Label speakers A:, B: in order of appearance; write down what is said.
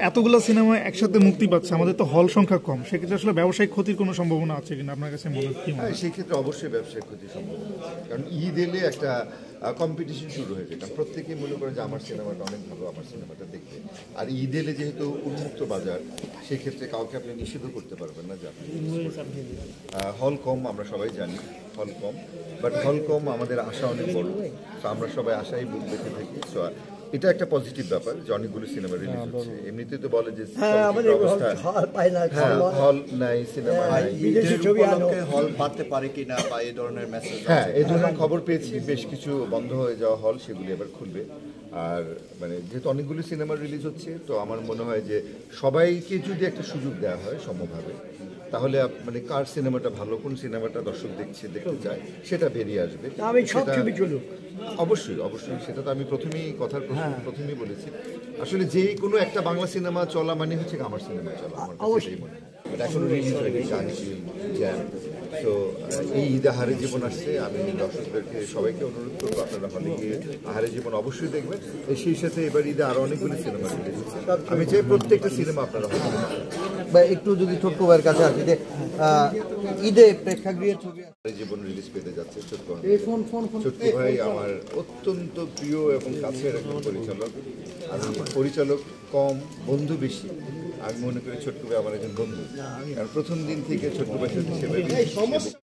A: এতগুলো সিনেমা একসাথে মুক্তি পাচ্ছে, আমাদের তো হল সংখ্যা কম, সেক্ষেত্রে আসলে ব্যবসায়িক ক্ষতির কোনো সম্ভাবনা আছে কিনা আপনার কাছে মনে হয়?
B: সেই ক্ষেত্রে অবশ্যই ব্যবসায়িক ক্ষতির সম্ভাবনা আছে, কারণ ঈদ এলে একটা কম্পিটিশন শুরু হয়ে যায়, কারণ প্রত্যেকেই মনে করে যে আমার সিনেমাটা অনেক ভালো, আমার সিনেমাটা দেখবে। আর ঈদ এলে যেহেতু উন্মুক্ত বাজার, সেক্ষেত্রে কাউকে আপনি নিষিদ্ধ করতে পারবেন না যে আপনি হল কম, আমরা সবাই জানি হল কম, বাট হল কম আমাদের আশা অনেক বড়, তো আমরা সবাই আশাই বুক দেখে থাকি। সো এটা একটা পজিটিভ ব্যাপার যে অনেকগুলো সিনেমা রিলিজ হচ্ছে। এমনিতেই তো বলে যে হল নাই, সিনেমা নাই,
C: হল বাড়তে পারে কিনা বা এই ধরনের মেসেজ।
B: হ্যাঁ, এই ধরনের খবর পেয়েছি, বেশ কিছু বন্ধ হয়ে যাওয়া হল সেগুলি এবার খুলবে। আর মানে যেহেতু অনেকগুলো সিনেমা রিলিজ হচ্ছে, তো আমার মনে হয় যে সবাইকে যদি একটা সুযোগ দেওয়া হয় সমভাবে, তাহলে মানে কার সিনেমাটা ভালো, কোন সিনেমাটা দর্শক দেখতে চায় সেটা বেরিয়ে আসবে। অবশ্যই অবশ্যই, সেটা তো আমি প্রথমেই বলেছি। আসলে যে কোনো একটা বাংলা সিনেমা চলা মানে হচ্ছে আমার সিনেমা চলা, আমার কাছে এটাই মনে হয়। বাট এখনো রিলিজ হয়নি গানশীল জ্যাম। তো এই ঈদে আহারে জীবন আসছে, আমি দর্শকদেরকে সবাইকে অনুরোধ করবো আপনারা হলে গিয়ে আহারে জীবন অবশ্যই দেখবেন। সেই সাথে এবার ঈদে আরো অনেকগুলি সিনেমা রিলিজ হচ্ছে, আমি চাই প্রত্যেকটা সিনেমা আপনারা হলে
D: বা একটু যদি ছোট্ট ভাইয়ের কাছে আসি যে ঈদে প্রেক্ষাগৃহের ছবি
B: জীবন রিলিজ পেতে যাচ্ছে। ছোট্টু ভাই আমার অত্যন্ত প্রিয় এবং কাছের একজন পরিচালক। আমি পরিচালক কম, বন্ধু বেশি। আমি মনে করি ছোট্টু ভাই আমার একজন বন্ধু, কারণ প্রথম দিন থেকে ছোট্টু ভাই সাথে